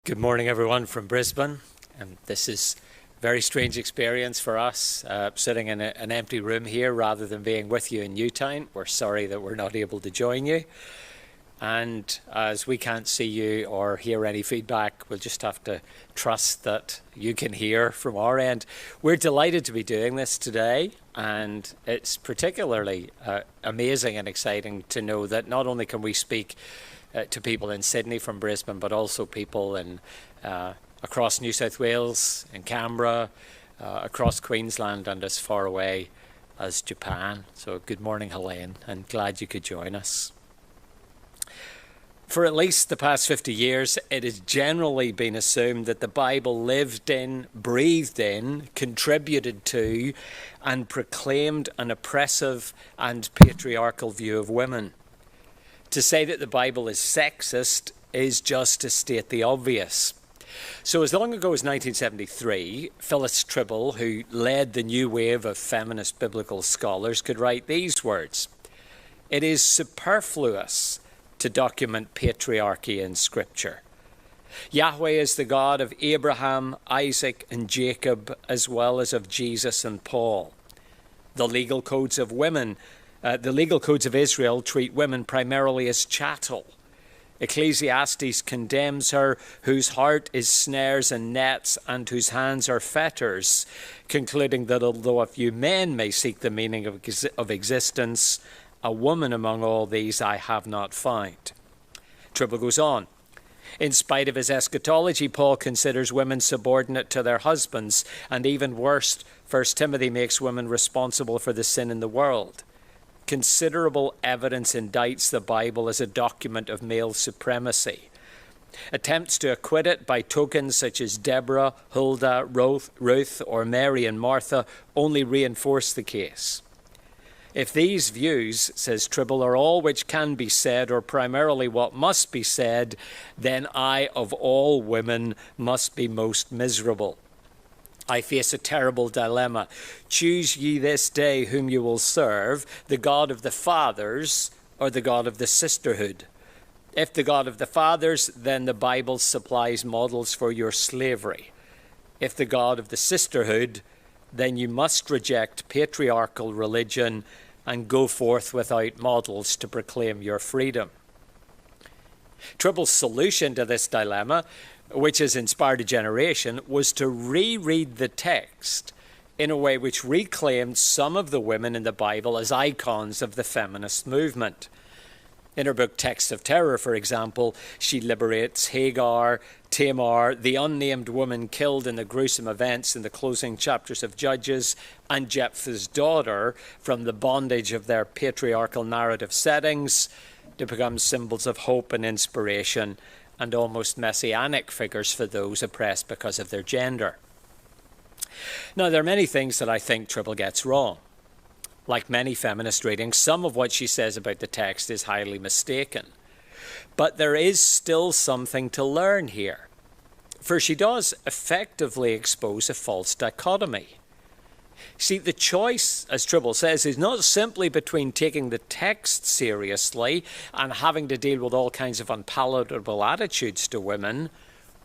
Good morning, everyone from Brisbane. This is a very strange experience for us, sitting in an empty room here rather than being with you in Newtown. We're sorry that we're not able to join you. And as we can't see you or hear any feedback, we'll just have to trust that you can hear from our end. We're delighted to be doing this today, and it's particularly amazing and exciting to know that not only can we speak to people in Sydney from Brisbane, but also people in across New South Wales, in Canberra, across Queensland, and as far away as Japan. So good morning, Helene, and glad you could join us. For at least the past 50 years, it has generally been assumed that the Bible lived in, breathed in, contributed to, and proclaimed an oppressive and patriarchal view of women. To say that the Bible is sexist is just to state the obvious. So as long ago as 1973, Phyllis Tribble, who led the new wave of feminist biblical scholars, could write these words: "It is superfluous to document patriarchy in Scripture. Yahweh is the God of Abraham, Isaac, and Jacob, as well as of Jesus and Paul. The legal codes of Israel treat women primarily as chattel. Ecclesiastes condemns her whose heart is snares and nets and whose hands are fetters, concluding that although a few men may seek the meaning of existence, a woman among all these I have not found." Tribble goes on. In spite of his eschatology, Paul considers women subordinate to their husbands, and even worse, 1 Timothy makes women responsible for the sin in the world. Considerable evidence indicts the Bible as a document of male supremacy. Attempts to acquit it by tokens such as Deborah, Huldah, Ruth, or Mary and Martha only reinforce the case. If these views, says Tribble, are all which can be said, or primarily what must be said, then I, of all women, must be most miserable. I face a terrible dilemma. Choose ye this day whom you will serve, the God of the fathers or the God of the sisterhood. If the God of the fathers, then the Bible supplies models for your slavery. If the God of the sisterhood, then you must reject patriarchal religion and go forth without models to proclaim your freedom. Tribble's solution to this dilemma, which has inspired a generation, was to reread the text in a way which reclaimed some of the women in the Bible as icons of the feminist movement. In her book Texts of Terror, for example, she liberates Hagar, Tamar, the unnamed woman killed in the gruesome events in the closing chapters of Judges, and Jephthah's daughter from the bondage of their patriarchal narrative settings to become symbols of hope and inspiration and almost messianic figures for those oppressed because of their gender. Now, there are many things that I think Tribble gets wrong. Like many feminist readings, some of what she says about the text is highly mistaken. But there is still something to learn here, for she does effectively expose a false dichotomy. See, the choice, as Tribble says, is not simply between taking the text seriously and having to deal with all kinds of unpalatable attitudes to women,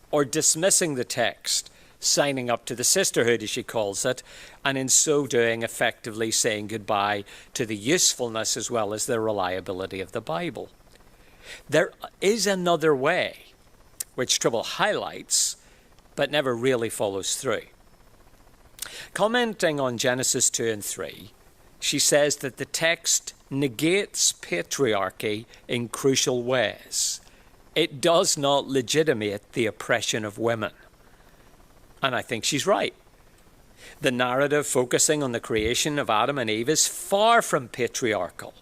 or dismissing the text, signing up to the sisterhood, as she calls it, and in so doing effectively saying goodbye to the usefulness as well as the reliability of the Bible. There is another way, which Tribble highlights, but never really follows through. Commenting on Genesis 2 and 3, she says that the text negates patriarchy in crucial ways. It does not legitimate the oppression of women. And I think she's right. The narrative focusing on the creation of Adam and Eve is far from patriarchal.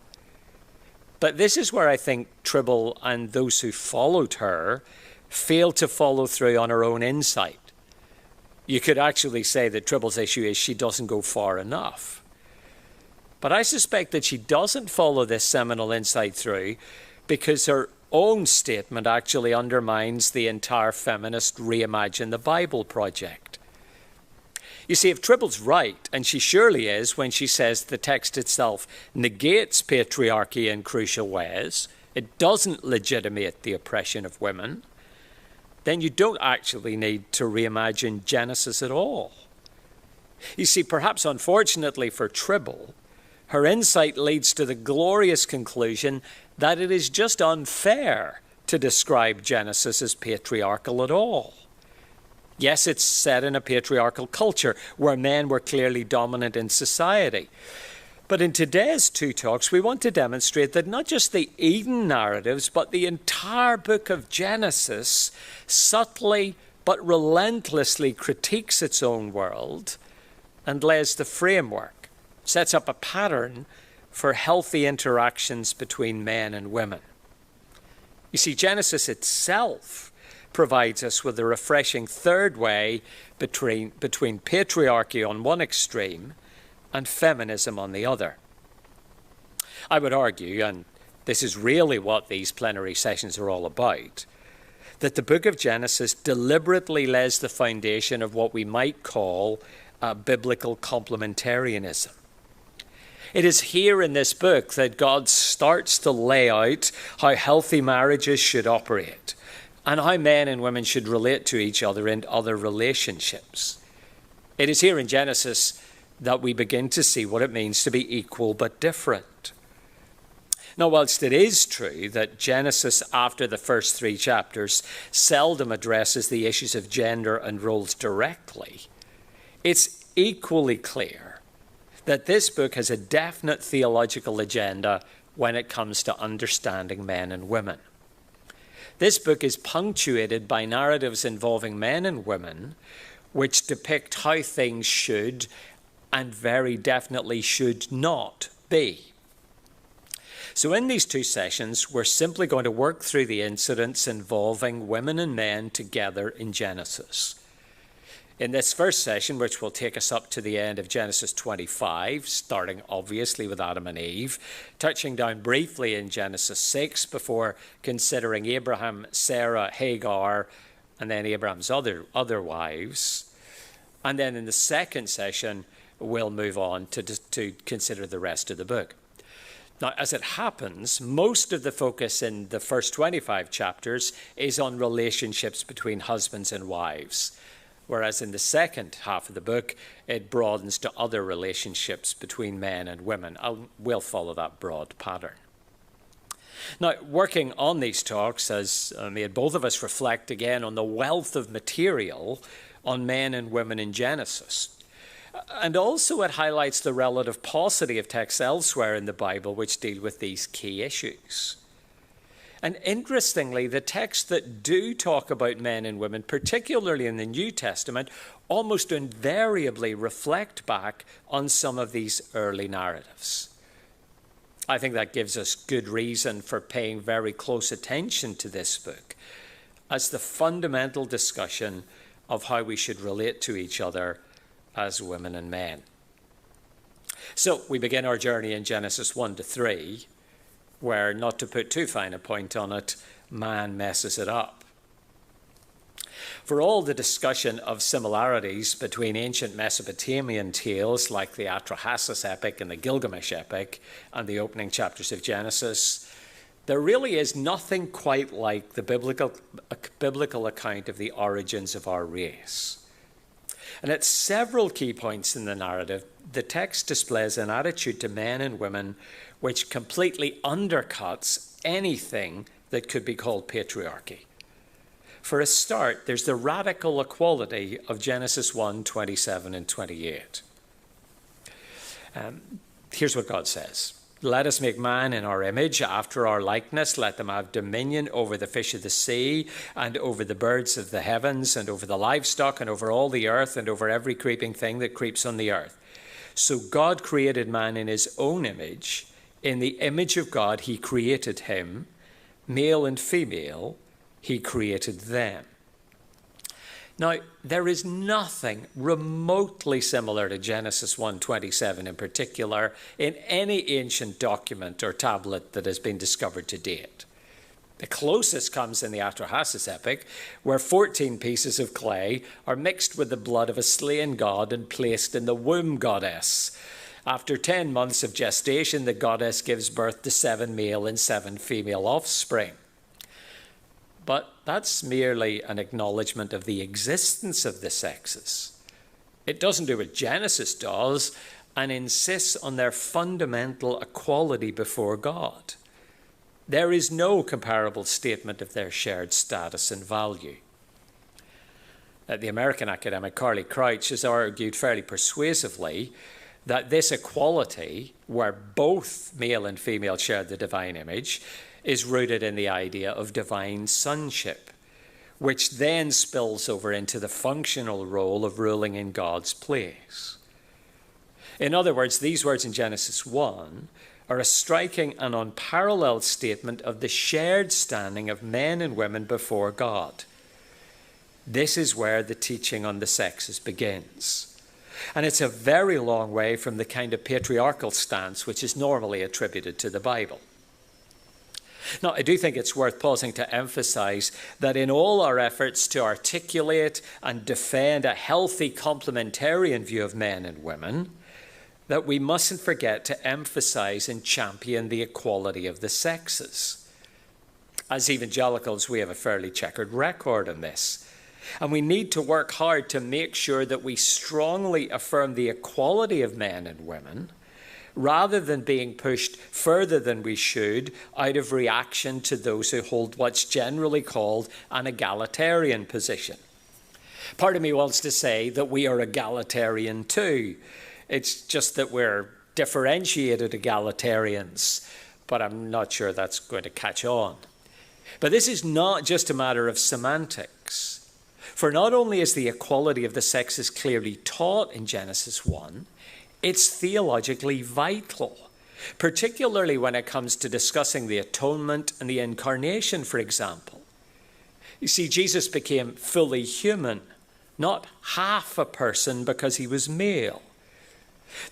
But this is where I think Tribble and those who followed her failed to follow through on her own insight. You could actually say that Tribble's issue is she doesn't go far enough. But I suspect that she doesn't follow this seminal insight through because her own statement actually undermines the entire feminist Reimagine the Bible project. You see, if Tribble's right, and she surely is when she says the text itself negates patriarchy in crucial ways, it doesn't legitimate the oppression of women, then you don't actually need to reimagine Genesis at all. You see, perhaps unfortunately for Tribble, her insight leads to the glorious conclusion that it is just unfair to describe Genesis as patriarchal at all. Yes, it's set in a patriarchal culture where men were clearly dominant in society. But in today's two talks, we want to demonstrate that not just the Eden narratives, but the entire book of Genesis subtly but relentlessly critiques its own world and lays the framework, sets up a pattern for healthy interactions between men and women. You see, Genesis itself provides us with a refreshing third way between patriarchy on one extreme and feminism on the other. I would argue, and this is really what these plenary sessions are all about, that the book of Genesis deliberately lays the foundation of what we might call biblical complementarianism. It is here in this book that God starts to lay out how healthy marriages should operate and how men and women should relate to each other in other relationships. It is here in Genesis that we begin to see what it means to be equal but different. Now, whilst it is true that Genesis, after the first 3 chapters, seldom addresses the issues of gender and roles directly, it's equally clear that this book has a definite theological agenda when it comes to understanding men and women. This book is punctuated by narratives involving men and women which depict how things should and very definitely should not be. So in these 2 sessions, we're simply going to work through the incidents involving women and men together in Genesis. In this first session, which will take us up to the end of Genesis 25, starting obviously with Adam and Eve, touching down briefly in Genesis 6 before considering Abraham, Sarah, Hagar, and then Abraham's other wives. And then in the second session, we'll move on to consider the rest of the book. Now, as it happens, most of the focus in the first 25 chapters is on relationships between husbands and wives, whereas in the second half of the book, it broadens to other relationships between men and women. We'll follow that broad pattern. Now, working on these talks has made both of us reflect again on the wealth of material on men and women in Genesis. And also it highlights the relative paucity of texts elsewhere in the Bible which deal with these key issues. And interestingly, the texts that do talk about men and women, particularly in the New Testament, almost invariably reflect back on some of these early narratives. I think that gives us good reason for paying very close attention to this book as the fundamental discussion of how we should relate to each other as women and men. So we begin our journey in Genesis 1 to 3, where, not to put too fine a point on it, man messes it up. For all the discussion of similarities between ancient Mesopotamian tales like the Atrahasis epic and the Gilgamesh epic and the opening chapters of Genesis, there really is nothing quite like the biblical account of the origins of our race. And at several key points in the narrative, the text displays an attitude to men and women which completely undercuts anything that could be called patriarchy. For a start, there's the radical equality of Genesis 1, 27 and 28. Here's what God says. Let us make man in our image, after our likeness. Let them have dominion over the fish of the sea, and over the birds of the heavens, and over the livestock, and over all the earth, and over every creeping thing that creeps on the earth. So God created man in his own image. In the image of God he created him. Male and female he created them. Now, there is nothing remotely similar to Genesis 1:27 in particular in any ancient document or tablet that has been discovered to date. The closest comes in the Atrahasis epic, where 14 pieces of clay are mixed with the blood of a slain god and placed in the womb goddess. After 10 months of gestation, the goddess gives birth to 7 male and 7 female offspring. but that's merely an acknowledgement of the existence of the sexes. It doesn't do what Genesis does and insists on their fundamental equality before God. There is no comparable statement of their shared status and value. The American academic Carly Crouch has argued fairly persuasively that this equality, where both male and female share the divine image, is rooted in the idea of divine sonship, which then spills over into the functional role of ruling in God's place. In other words, these words in Genesis 1 are a striking and unparalleled statement of the shared standing of men and women before God. This is where the teaching on the sexes begins. And it's a very long way from the kind of patriarchal stance which is normally attributed to the Bible. Now, I do think it's worth pausing to emphasize that in all our efforts to articulate and defend a healthy complementarian view of men and women, that we mustn't forget to emphasize and champion the equality of the sexes. As evangelicals, we have a fairly checkered record on this. And we need to work hard to make sure that we strongly affirm the equality of men and women, rather than being pushed further than we should out of reaction to those who hold what's generally called an egalitarian position. Part of me wants to say that we are egalitarian too. It's just that we're differentiated egalitarians, but I'm not sure that's going to catch on. But this is not just a matter of semantics. For not only is the equality of the sexes clearly taught in Genesis 1, it's theologically vital, particularly when it comes to discussing the atonement and the incarnation, for example. You see, Jesus became fully human, not half a person because he was male.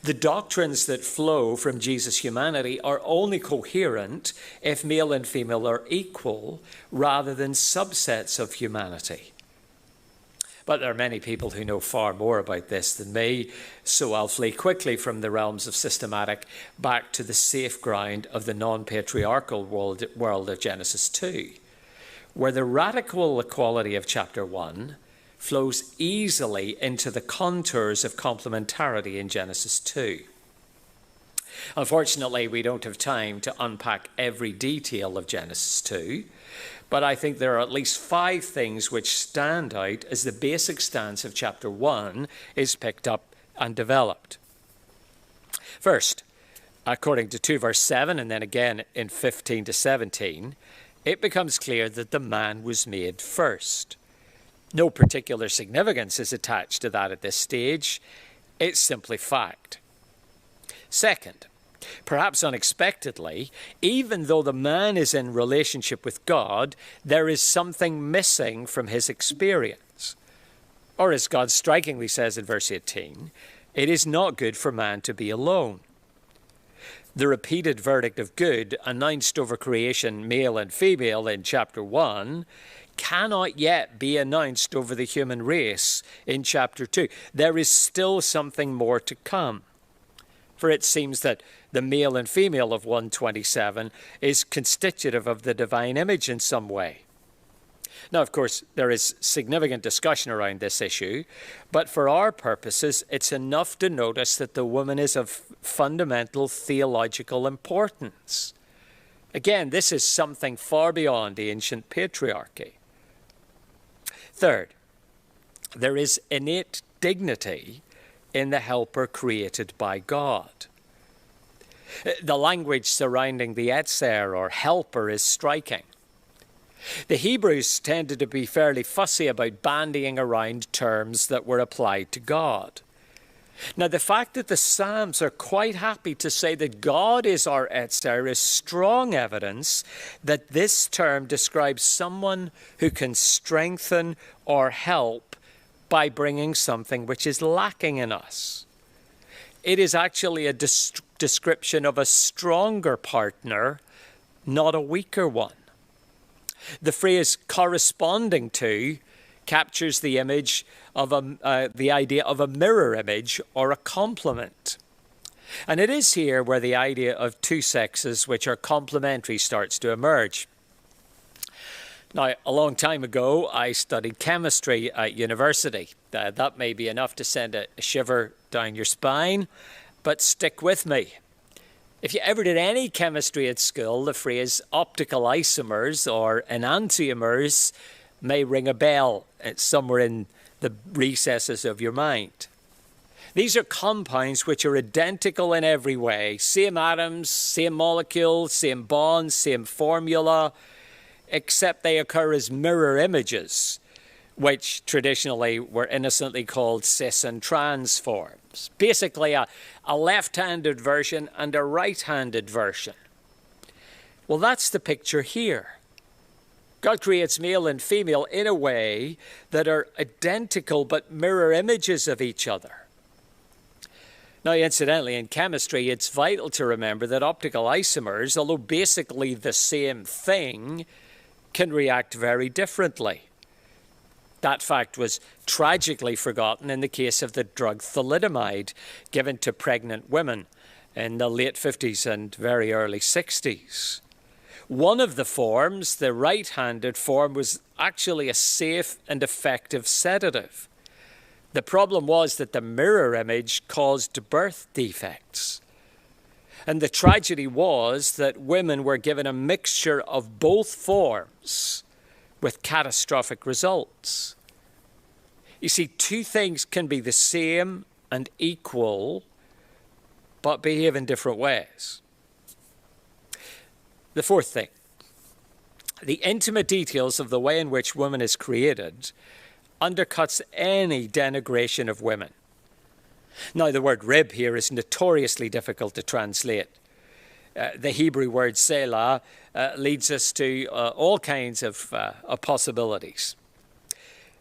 The doctrines that flow from Jesus' humanity are only coherent if male and female are equal rather than subsets of humanity. But there are many people who know far more about this than me, so I'll flee quickly from the realms of systematic back to the safe ground of the non-patriarchal world of Genesis 2, where the radical equality of chapter 1 flows easily into the contours of complementarity in Genesis 2. Unfortunately, we don't have time to unpack every detail of Genesis 2, but I think there are at least 5 things which stand out as the basic stance of chapter 1 is picked up and developed. First, according to 2 verse 7 and then again in 15 to 17, it becomes clear that the man was made first. No particular significance is attached to that at this stage. It's simply fact. Second, perhaps unexpectedly, even though the man is in relationship with God, there is something missing from his experience. Or as God strikingly says in verse 18, it is not good for man to be alone. The repeated verdict of good announced over creation, male and female, in chapter 1, cannot yet be announced over the human race in chapter 2. There is still something more to come. For it seems that the male and female of 127 is constitutive of the divine image in some way. Now, of course, there is significant discussion around this issue, but for our purposes, it's enough to notice that the woman is of fundamental theological importance. Again, this is something far beyond ancient patriarchy. Third, there is innate dignity in the helper created by God. The language surrounding the etzer or helper is striking. The Hebrews tended to be fairly fussy about bandying around terms that were applied to God. Now, the fact that the Psalms are quite happy to say that God is our etzer is strong evidence that this term describes someone who can strengthen or help by bringing something which is lacking in us. It is actually a description of a stronger partner, not a weaker one. The phrase corresponding to captures the image of the idea of a mirror image or a complement. And it is here where the idea of two sexes which are complementary starts to emerge. Now, a long time ago, I studied chemistry at university. That may be enough to send a shiver down your spine, but stick with me. If you ever did any chemistry at school, the phrase optical isomers or enantiomers may ring a bell somewhere in the recesses of your mind. These are compounds which are identical in every way. Same atoms, same molecules, same bonds, same formula, except they occur as mirror images, which traditionally were innocently called cis and trans forms. Basically, a left-handed version and a right-handed version. Well, that's the picture here. God creates male and female in a way that are identical but mirror images of each other. Now, incidentally, in chemistry, it's vital to remember that optical isomers, although basically the same thing, can react very differently. That fact was tragically forgotten in the case of the drug thalidomide given to pregnant women in the late 50s and very early 60s. One of the forms, the right-handed form, was actually a safe and effective sedative. The problem was that the mirror image caused birth defects. And the tragedy was that women were given a mixture of both forms with catastrophic results. You see, two things can be the same and equal, but behave in different ways. The fourth thing, the intimate details of the way in which woman is created undercuts any denigration of women. Now, the word rib here is notoriously difficult to translate. The Hebrew word selah leads us to all kinds of possibilities.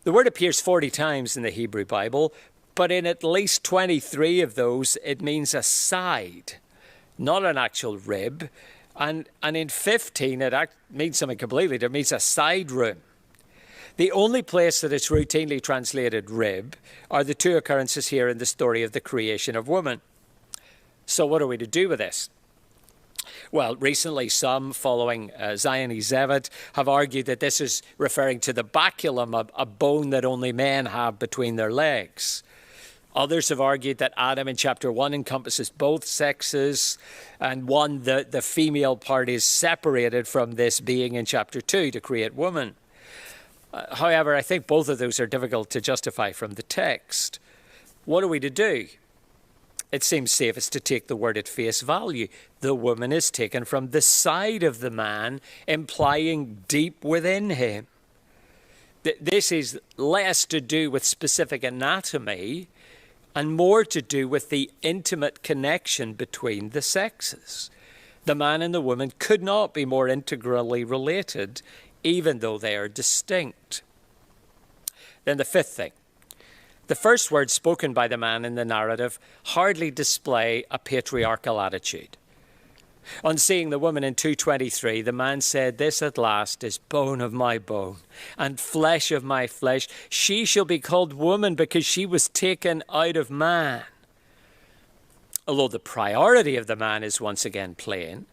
The word appears 40 times in the Hebrew Bible, but in at least 23 of those, it means a side, not an actual rib. And in 15, it means something completely different. It means a side room. The only place that it's routinely translated rib are the two occurrences here in the story of the creation of woman. So what are we to do with this? Well, recently some, following Zioni Zevet, have argued that this is referring to the baculum, a bone that only men have between their legs. Others have argued that Adam in chapter 1 encompasses both sexes, and the female part is separated from this being in chapter 2 to create woman. However, I think both of those are difficult to justify from the text. What are we to do? It seems safest to take the word at face value. The woman is taken from the side of the man, implying deep within him. This is less to do with specific anatomy and more to do with the intimate connection between the sexes. The man and the woman could not be more integrally related, even though they are distinct. Then the fifth thing. The first words spoken by the man in the narrative hardly display a patriarchal attitude. On seeing the woman in 2:23, the man said, "This at last is bone of my bone and flesh of my flesh. She shall be called woman because she was taken out of man." Although the priority of the man is once again plain,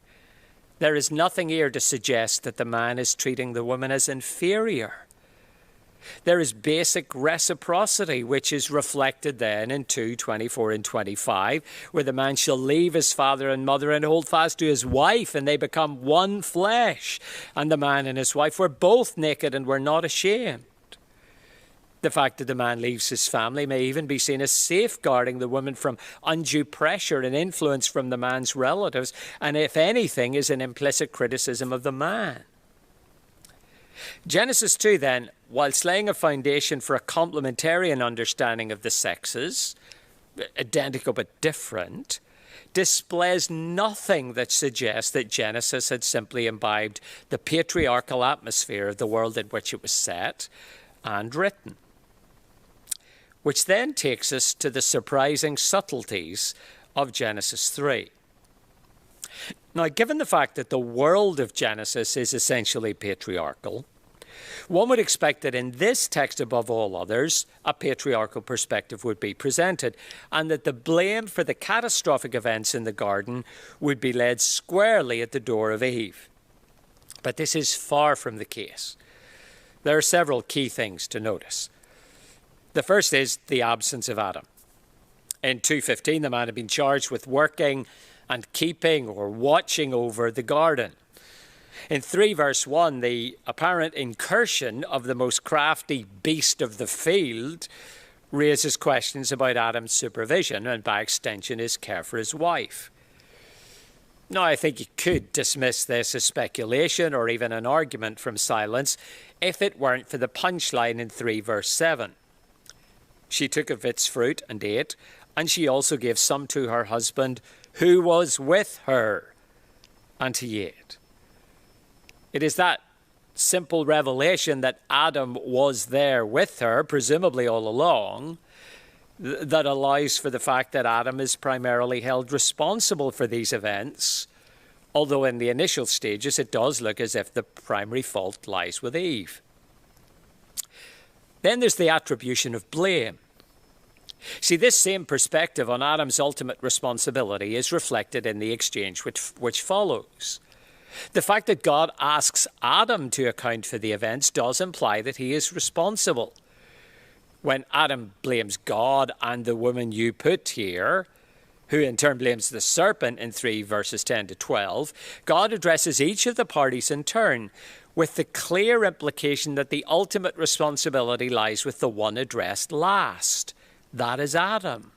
there is nothing here to suggest that the man is treating the woman as inferior. There is basic reciprocity, which is reflected then in 2:24 and 25, where the man shall leave his father and mother and hold fast to his wife, and they become one flesh. And the man and his wife were both naked and were not ashamed. The fact that the man leaves his family may even be seen as safeguarding the woman from undue pressure and influence from the man's relatives, and if anything, is an implicit criticism of the man. Genesis 2 then, whilst laying a foundation for a complementarian understanding of the sexes, identical but different, displays nothing that suggests that Genesis had simply imbibed the patriarchal atmosphere of the world in which it was set and written. Which then takes us to the surprising subtleties of Genesis 3. Now, given the fact that the world of Genesis is essentially patriarchal, one would expect that in this text, above all others, a patriarchal perspective would be presented, and that the blame for the catastrophic events in the garden would be laid squarely at the door of Eve. But this is far from the case. There are several key things to notice. The first is the absence of Adam. In 2:15, the man had been charged with working and keeping or watching over the garden. In 3 verse 1, the apparent incursion of the most crafty beast of the field raises questions about Adam's supervision and, by extension, his care for his wife. Now, I think you could dismiss this as speculation or even an argument from silence if it weren't for the punchline in 3 verse 7. She took of its fruit and ate, and she also gave some to her husband who was with her, and he ate. It is that simple revelation that Adam was there with her, presumably all along, that allows for the fact that Adam is primarily held responsible for these events, although in the initial stages it does look as if the primary fault lies with Eve. Then there's the attribution of blame. See, this same perspective on Adam's ultimate responsibility is reflected in the exchange which follows. The fact that God asks Adam to account for the events does imply that he is responsible. When Adam blames God and the woman you put here, who in turn blames the serpent in 3 verses 10 to 12, God addresses each of the parties in turn, with the clear implication that the ultimate responsibility lies with the one addressed last. That is Adam.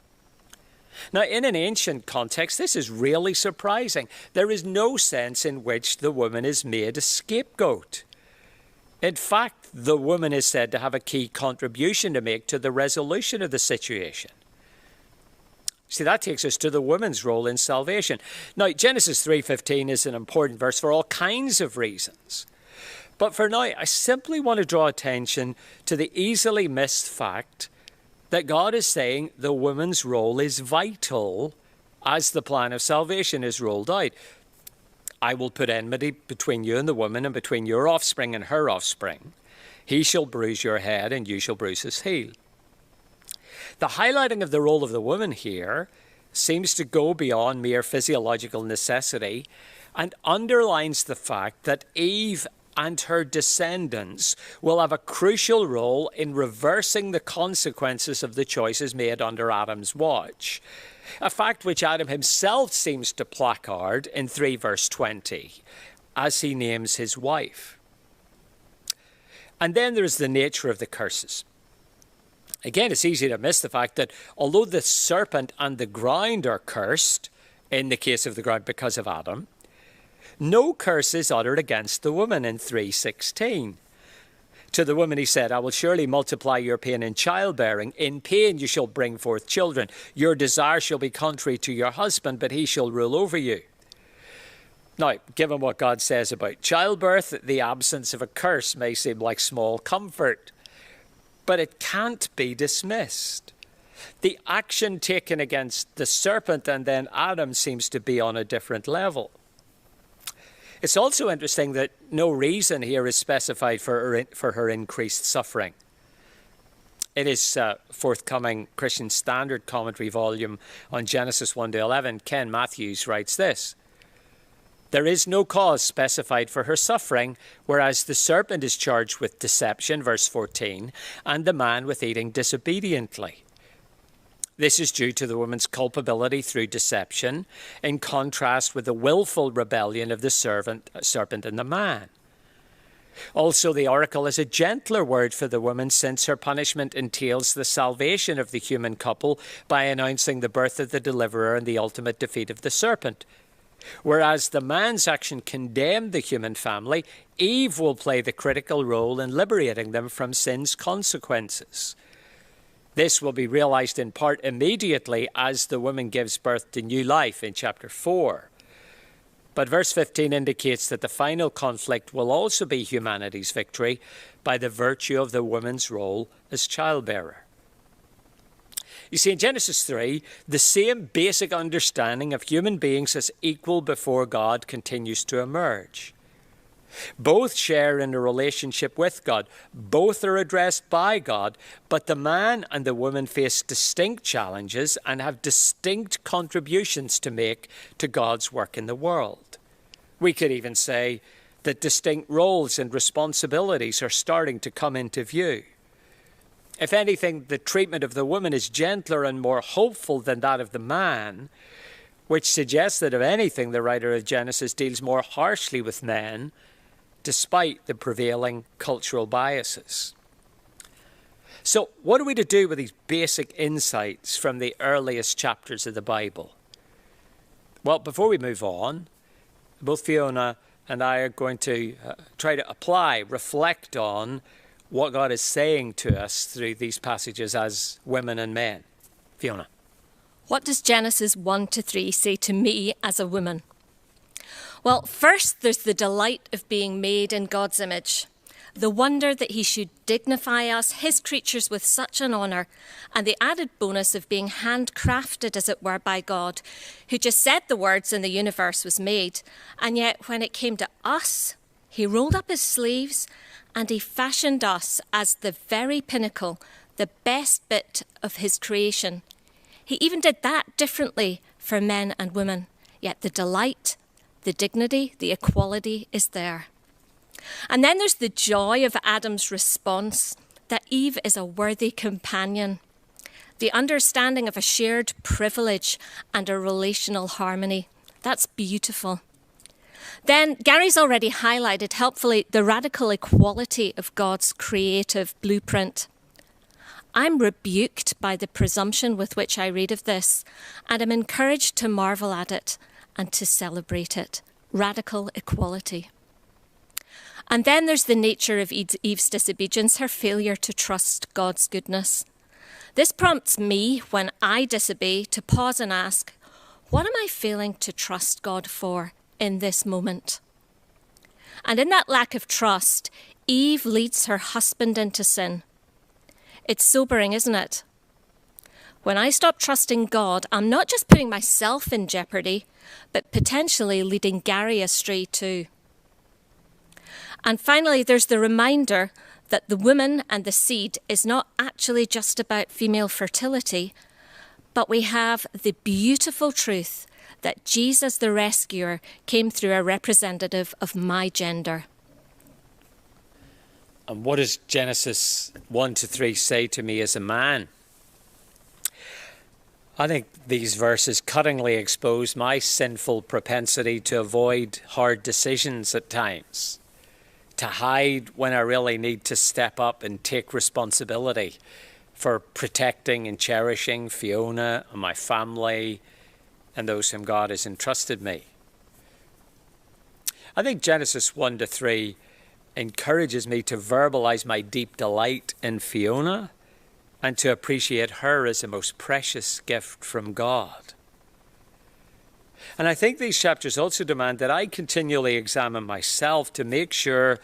Now, in an ancient context, this is really surprising. There is no sense in which the woman is made a scapegoat. In fact, the woman is said to have a key contribution to make to the resolution of the situation. See, that takes us to the woman's role in salvation. Now, Genesis 3:15 is an important verse for all kinds of reasons. But for now, I simply want to draw attention to the easily missed fact that God is saying the woman's role is vital as the plan of salvation is rolled out. I will put enmity between you and the woman, and between your offspring and her offspring. He shall bruise your head, and you shall bruise his heel. The highlighting of the role of the woman here seems to go beyond mere physiological necessity and underlines the fact that Eve and her descendants will have a crucial role in reversing the consequences of the choices made under Adam's watch, a fact which Adam himself seems to placard in 3 verse 20 as he names his wife. And then there's the nature of the curses. Again, it's easy to miss the fact that although the serpent and the ground are cursed, in the case of the ground because of Adam, no curse is uttered against the woman in 3:16. To the woman he said, I will surely multiply your pain in childbearing. In pain you shall bring forth children. Your desire shall be contrary to your husband, but he shall rule over you. Now, given what God says about childbirth, the absence of a curse may seem like small comfort, but it can't be dismissed. The action taken against the serpent and then Adam seems to be on a different level. It's also interesting that no reason here is specified for her increased suffering. In his forthcoming Christian Standard Commentary volume on Genesis 1 to 11, Ken Matthews writes this: there is no cause specified for her suffering, whereas the serpent is charged with deception, verse 14, and the man with eating disobediently. This is due to the woman's culpability through deception, in contrast with the willful rebellion of the serpent and the man. Also, the oracle is a gentler word for the woman, since her punishment entails the salvation of the human couple by announcing the birth of the deliverer and the ultimate defeat of the serpent. Whereas the man's action condemned the human family, Eve will play the critical role in liberating them from sin's consequences. This will be realized in part immediately as the woman gives birth to new life in chapter 4. But verse 15 indicates that the final conflict will also be humanity's victory by the virtue of the woman's role as childbearer. You see, in Genesis 3, the same basic understanding of human beings as equal before God continues to emerge. Both share in a relationship with God. Both are addressed by God, but the man and the woman face distinct challenges and have distinct contributions to make to God's work in the world. We could even say that distinct roles and responsibilities are starting to come into view. If anything, the treatment of the woman is gentler and more hopeful than that of the man, which suggests that, if anything, the writer of Genesis deals more harshly with men, despite the prevailing cultural biases. So, what are we to do with these basic insights from the earliest chapters of the Bible? Well, before we move on, both Fiona and I are going to try to apply, reflect on what God is saying to us through these passages as women and men. Fiona. What does Genesis 1-3 say to me as a woman? Well, first, there's the delight of being made in God's image, the wonder that he should dignify us, his creatures, with such an honour, and the added bonus of being handcrafted, as it were, by God, who just said the words and the universe was made. And yet, when it came to us, he rolled up his sleeves and he fashioned us as the very pinnacle, the best bit of his creation. He even did that differently for men and women, yet the delight, the dignity, the equality is there. And then there's the joy of Adam's response, that Eve is a worthy companion, the understanding of a shared privilege and a relational harmony. That's beautiful. Then Gary's already highlighted helpfully the radical equality of God's creative blueprint. I'm rebuked by the presumption with which I read of this, and I'm encouraged to marvel at it and to celebrate it. Radical equality. And then there's the nature of Eve's disobedience, her failure to trust God's goodness. This prompts me, when I disobey, to pause and ask, what am I failing to trust God for in this moment? And in that lack of trust, Eve leads her husband into sin. It's sobering, isn't it? When I stop trusting God, I'm not just putting myself in jeopardy, but potentially leading Gary astray too. And finally, there's the reminder that the woman and the seed is not actually just about female fertility, but we have the beautiful truth that Jesus the rescuer came through a representative of my gender. And what does Genesis 1-3 say to me as a man? I think these verses cuttingly expose my sinful propensity to avoid hard decisions at times, to hide when I really need to step up and take responsibility for protecting and cherishing Fiona and my family and those whom God has entrusted me. I think Genesis 1-3 encourages me to verbalize my deep delight in Fiona and to appreciate her as a most precious gift from God. And I think these chapters also demand that I continually examine myself to make sure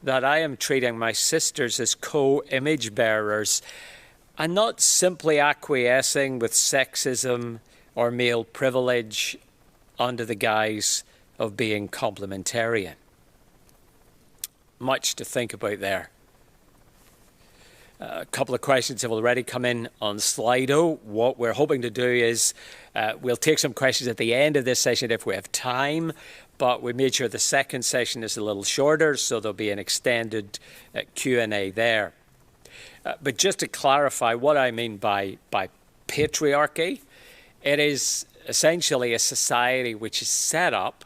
that I am treating my sisters as co-image bearers and not simply acquiescing with sexism or male privilege under the guise of being complementarian. Much to think about there. A couple of questions have already come in on Slido. What we're hoping to do is we'll take some questions at the end of this session if we have time, but we made sure the second session is a little shorter, so there'll be an extended Q&A there. But just to clarify what I mean by patriarchy, it is essentially a society which is set up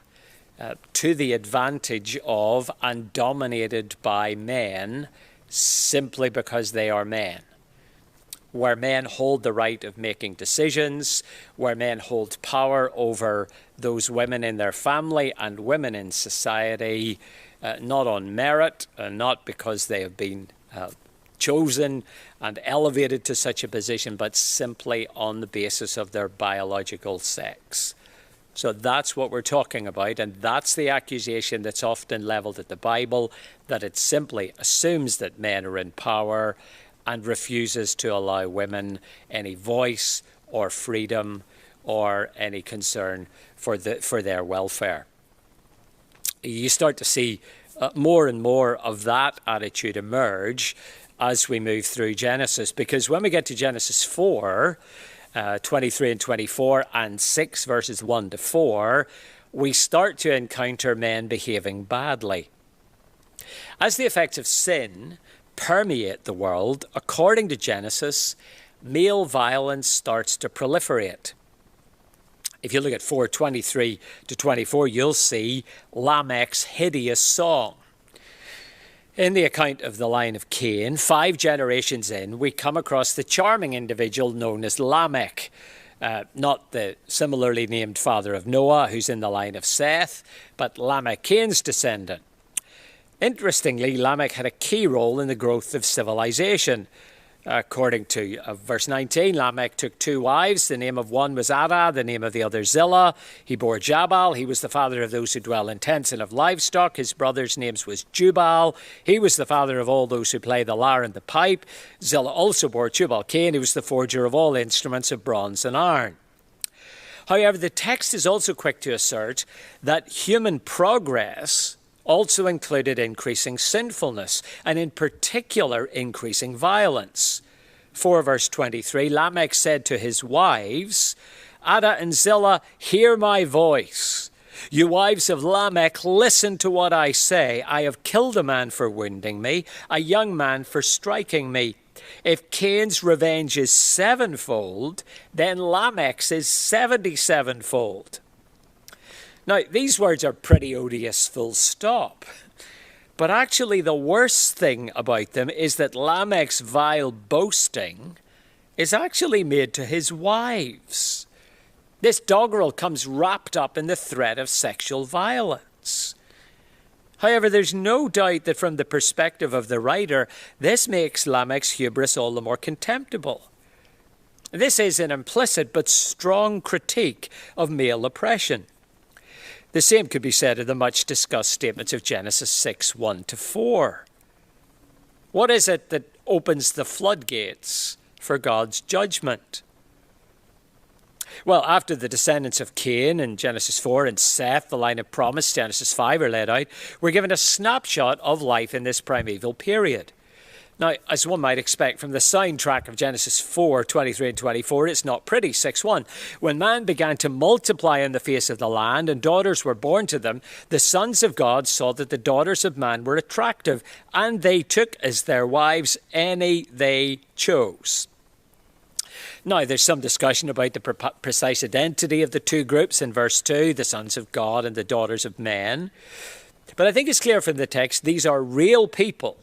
to the advantage of and dominated by men simply because they are men, where men hold the right of making decisions, where men hold power over those women in their family and women in society, not on merit, not because they have been chosen and elevated to such a position, but simply on the basis of their biological sex. So that's what we're talking about, and that's the accusation that's often levelled at the Bible, that it simply assumes that men are in power and refuses to allow women any voice or freedom or any concern for their welfare. You start to see more and more of that attitude emerge as we move through Genesis, because when we get to Genesis 4, 23 and 24 and 6 verses 1-4, we start to encounter men behaving badly. As the effects of sin permeate the world, according to Genesis, male violence starts to proliferate. If you look at 4:23 to 24, you'll see Lamech's hideous song. In the account of the line of Cain, 5 generations in, we come across the charming individual known as Lamech, not the similarly named father of Noah, who's in the line of Seth, but Lamech, Cain's descendant. Interestingly, Lamech had a key role in the growth of civilization. According to verse 19, Lamech took 2 wives. The name of one was Ada, the name of the other Zillah. He bore Jabal. He was the father of those who dwell in tents and of livestock. His brother's names was Jubal. He was the father of all those who play the lyre and the pipe. Zillah also bore Tubal-Cain. He was the forger of all instruments of bronze and iron. However, the text is also quick to assert that human progress also included increasing sinfulness, and in particular, increasing violence. 4 verse 23, Lamech said to his wives, Ada and Zillah, hear my voice. You wives of Lamech, listen to what I say. I have killed a man for wounding me, a young man for striking me. If Cain's revenge is 7-fold, then Lamech's is 77-fold. Now, these words are pretty odious, full stop. But actually, the worst thing about them is that Lamech's vile boasting is actually made to his wives. This doggerel comes wrapped up in the threat of sexual violence. However, there's no doubt that from the perspective of the writer, this makes Lamech's hubris all the more contemptible. This is an implicit but strong critique of male oppression. The same could be said of the much-discussed statements of Genesis 6:1-4. What is it that opens the floodgates for God's judgment? Well, after the descendants of Cain in Genesis 4 and Seth, the line of promise, Genesis 5, are laid out, we're given a snapshot of life in this primeval period. Now, as one might expect from the soundtrack of Genesis 4:23 and 24, it's not pretty. 6:1. When man began to multiply on the face of the land and daughters were born to them, the sons of God saw that the daughters of man were attractive, and they took as their wives any they chose. Now, there's some discussion about the precise identity of the two groups in verse 2, the sons of God and the daughters of men. But I think it's clear from the text, these are real people.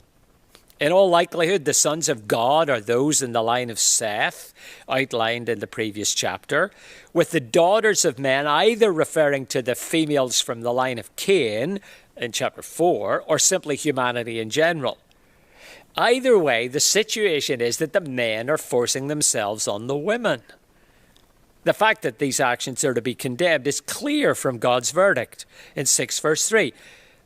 In all likelihood, the sons of God are those in the line of Seth, outlined in the previous chapter, with the daughters of men either referring to the females from the line of Cain in chapter 4, or simply humanity in general. Either way, the situation is that the men are forcing themselves on the women. The fact that these actions are to be condemned is clear from God's verdict in 6 verse 3.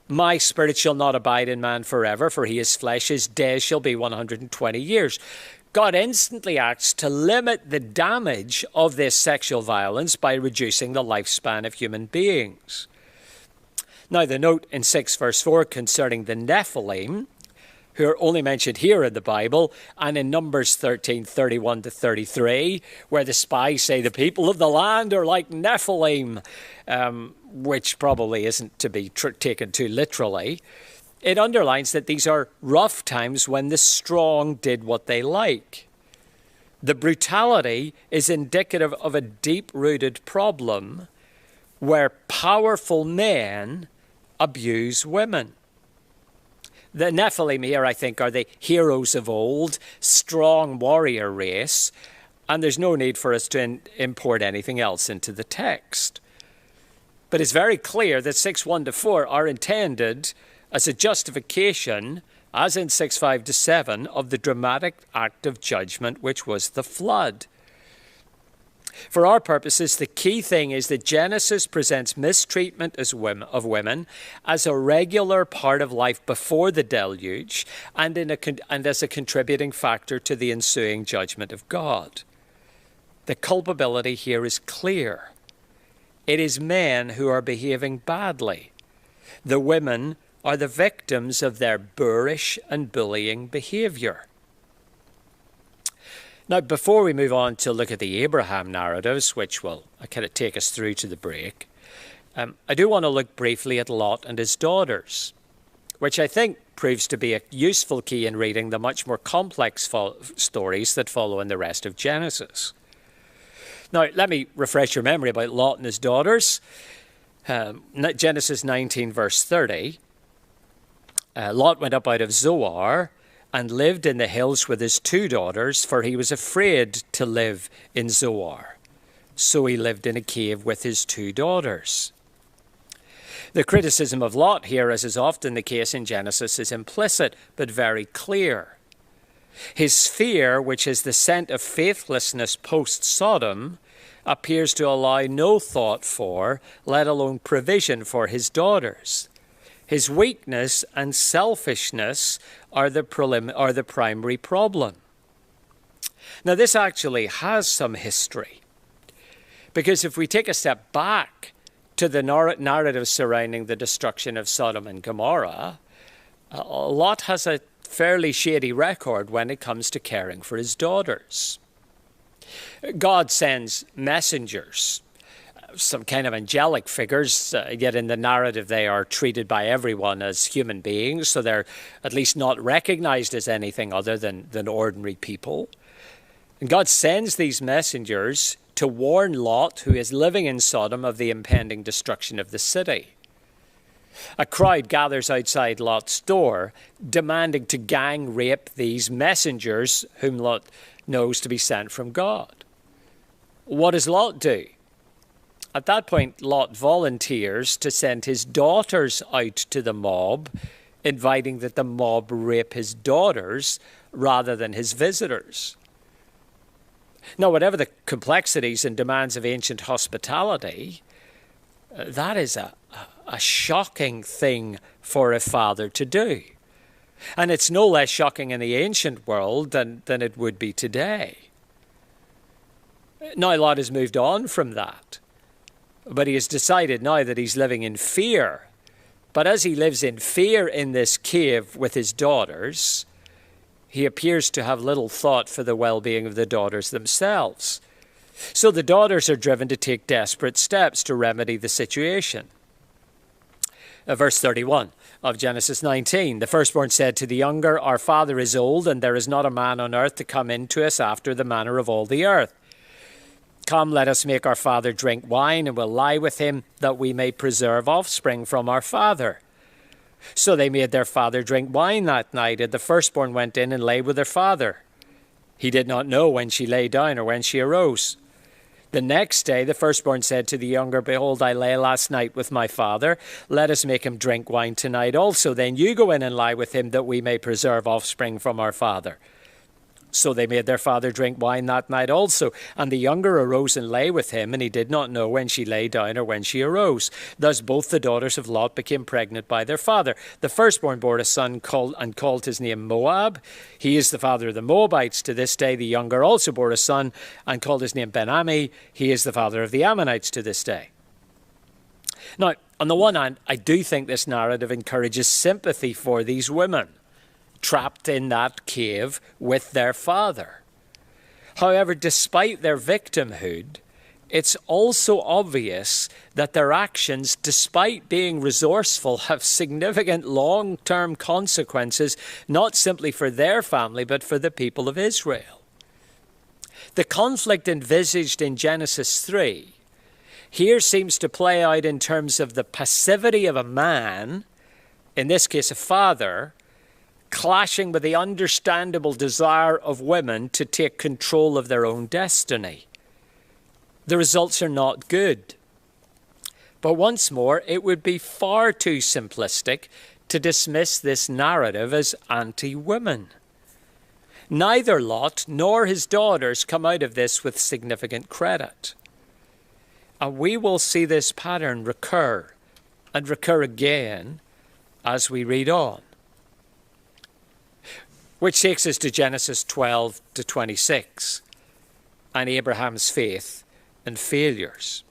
My spirit shall not abide in man forever, for he is flesh, his days shall be 120 years. God instantly acts to limit the damage of this sexual violence by reducing the lifespan of human beings. Now, the note in 6 verse 4 concerning the Nephilim, who are only mentioned here in the Bible, and in Numbers 13:31-33, where the spies say the people of the land are like Nephilim, which probably isn't to be taken too literally. It underlines that these are rough times when the strong did what they like. The brutality is indicative of a deep-rooted problem where powerful men abuse women. The Nephilim here, I think, are the heroes of old, strong warrior race, and there's no need for us to import anything else into the text. But it's very clear that 6:1-4 are intended as a justification, as in 6:5-7, of the dramatic act of judgment which was the flood. For our purposes, the key thing is that Genesis presents mistreatment of women as a regular part of life before the deluge and as a contributing factor to the ensuing judgment of God. The culpability here is clear. It is men who are behaving badly. The women are the victims of their boorish and bullying behavior. Now, before we move on to look at the Abraham narratives, which will kind of take us through to the break, I do want to look briefly at Lot and his daughters. which I think proves to be a useful key in reading the much more complex stories that follow in the rest of Genesis. Now, let me refresh your memory about Lot and his daughters. Genesis 19, verse 30. Lot went up out of Zoar and lived in the hills with his 2 daughters, for he was afraid to live in Zoar. So he lived in a cave with his 2 daughters. The criticism of Lot here, as is often the case in Genesis, is implicit but very clear. His fear, which is the scent of faithlessness post-Sodom, appears to allow no thought for, let alone provision for, his daughters. His weakness and selfishness are the primary problem. Now, this actually has some history, because if we take a step back to the narrative surrounding the destruction of Sodom and Gomorrah, Lot has a fairly shady record when it comes to caring for his daughters. God sends messengers, some kind of angelic figures, yet in the narrative they are treated by everyone as human beings, so they're at least not recognized as anything other than ordinary people. And God sends these messengers to warn Lot, who is living in Sodom, of the impending destruction of the city. A crowd gathers outside Lot's door, demanding to gang rape these messengers, whom Lot knows to be sent from God. What does Lot do? At that point, Lot volunteers to send his daughters out to the mob, inviting that the mob rape his daughters rather than his visitors. Now, whatever the complexities and demands of ancient hospitality, that is a shocking thing for a father to do. And it's no less shocking in the ancient world than it would be today. Now, Lot has moved on from that, but he has decided now that he's living in fear. But as he lives in fear in this cave with his daughters, he appears to have little thought for the well-being of the daughters themselves. So the daughters are driven to take desperate steps to remedy the situation. Verse 31 of Genesis 19, the firstborn said to the younger, "Our father is old, and there is not a man on earth to come in to us after the manner of all the earth. Come, let us make our father drink wine, and we'll lie with him, that we may preserve offspring from our father." So they made their father drink wine that night, and the firstborn went in and lay with her father. He did not know when she lay down or when she arose. The next day the firstborn said to the younger, "Behold, I lay last night with my father. Let us make him drink wine tonight also. Then you go in and lie with him, that we may preserve offspring from our father." So they made their father drink wine that night also. And the younger arose and lay with him, and he did not know when she lay down or when she arose. Thus both the daughters of Lot became pregnant by their father. The firstborn bore a son called his name Moab. He is the father of the Moabites. To this day the younger also bore a son and called his name Ben-Ammi. He is the father of the Ammonites to this day. Now, on the one hand, I do think this narrative encourages sympathy for these women trapped in that cave with their father. However, despite their victimhood, it's also obvious that their actions, despite being resourceful, have significant long-term consequences, not simply for their family, but for the people of Israel. The conflict envisaged in Genesis 3 here seems to play out in terms of the passivity of a man, in this case a father, clashing with the understandable desire of women to take control of their own destiny. The results are not good. But once more, it would be far too simplistic to dismiss this narrative as anti-women. Neither Lot nor his daughters come out of this with significant credit. And we will see this pattern recur and recur again as we read on. Which takes us to Genesis 12 to 26 and Abraham's faith and failures.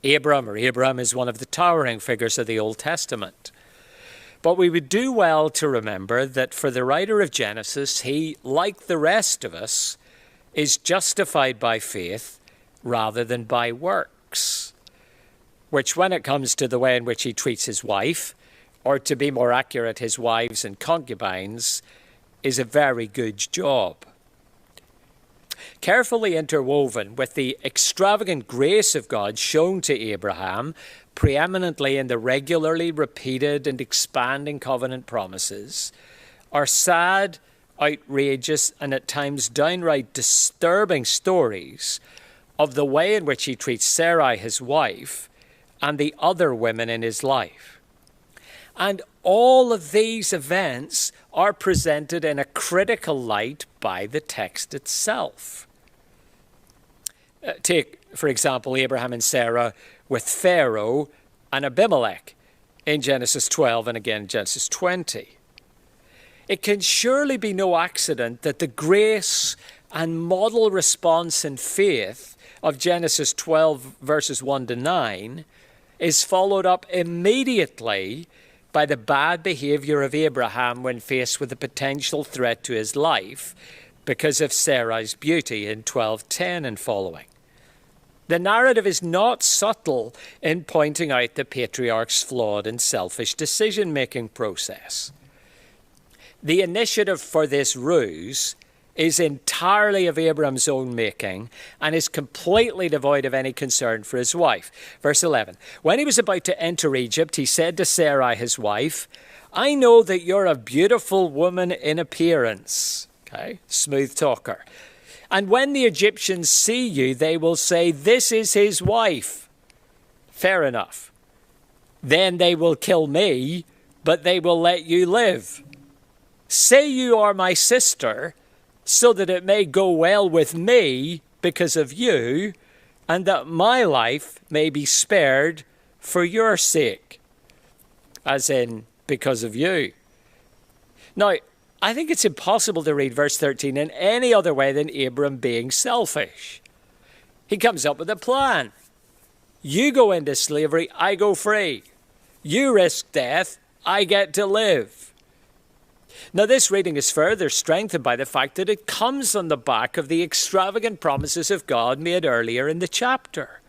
Abram is one of the towering figures of the Old Testament. But we would do well to remember that for the writer of Genesis, he, like the rest of us, is justified by faith rather than by works, which when it comes to the way in which he treats his wife, or to be more accurate, his wives and concubines, is a very good job. Carefully interwoven with the extravagant grace of God shown to Abraham, preeminently in the regularly repeated and expanding covenant promises, are sad, outrageous, and at times downright disturbing stories of the way in which he treats Sarai, his wife, and the other women in his life. And all of these events are presented in a critical light by the text itself. Take, for example, Abraham and Sarah with Pharaoh and Abimelech in Genesis 12 and again Genesis 20. It can surely be no accident that the grace and model response in faith of Genesis 12 verses 1 to 9 is followed up immediately by the bad behavior of Abraham when faced with a potential threat to his life because of Sarai's beauty in 12:10 and following. The narrative is not subtle in pointing out the patriarch's flawed and selfish decision-making process. The initiative for this ruse is entirely of Abraham's own making and is completely devoid of any concern for his wife. Verse 11, when he was about to enter Egypt, he said to Sarai, his wife, I know that you're a beautiful woman in appearance. Okay, smooth talker. And when the Egyptians see you, they will say, this is his wife. Fair enough. Then they will kill me, but they will let you live. Say you are my sister, so that it may go well with me because of you, and that my life may be spared for your sake. As in, because of you. Now, I think it's impossible to read verse 13 in any other way than Abram being selfish. He comes up with a plan. You go into slavery, I go free. You risk death, I get to live. Now, this reading is further strengthened by the fact that it comes on the back of the extravagant promises of God made earlier in the chapter.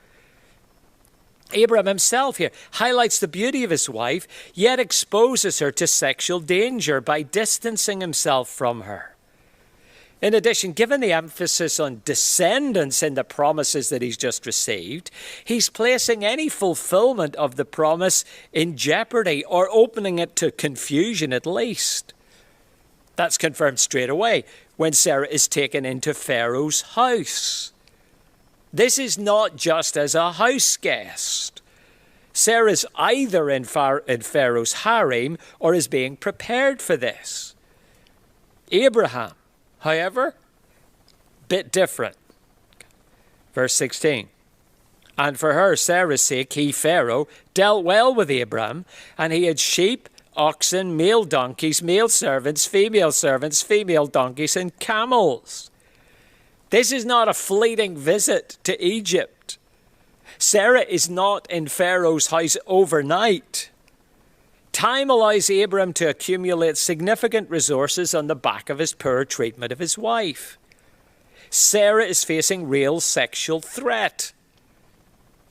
Abraham himself here highlights the beauty of his wife, yet exposes her to sexual danger by distancing himself from her. In addition, given the emphasis on descendants in the promises that he's just received, he's placing any fulfillment of the promise in jeopardy or opening it to confusion at least. That's confirmed straight away when Sarah is taken into Pharaoh's house. This is not just as a house guest. Sarah's either in Pharaoh's harem or is being prepared for this. Abraham, however, bit different. Verse 16. And for her, Sarah's sake, he, Pharaoh, dealt well with Abraham, and he had sheep, oxen, male donkeys, male servants, female donkeys, and camels. This is not a fleeting visit to Egypt. Sarah is not in Pharaoh's house overnight. Time allows Abram to accumulate significant resources on the back of his poor treatment of his wife. Sarah is facing real sexual threat.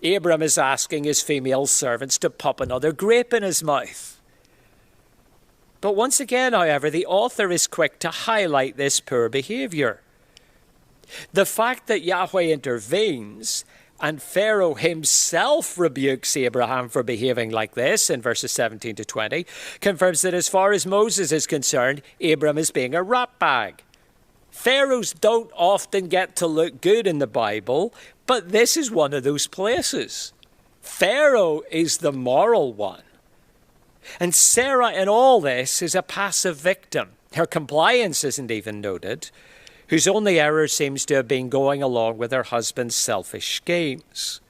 Abram is asking his female servants to pop another grape in his mouth. But once again, however, the author is quick to highlight this poor behavior. The fact that Yahweh intervenes and Pharaoh himself rebukes Abraham for behaving like this in verses 17 to 20 confirms that as far as Moses is concerned, Abram is being a ratbag. Pharaohs don't often get to look good in the Bible, but this is one of those places. Pharaoh is the moral one. And Sarah in all this is a passive victim. Her compliance isn't even noted, whose only error seems to have been going along with her husband's selfish schemes.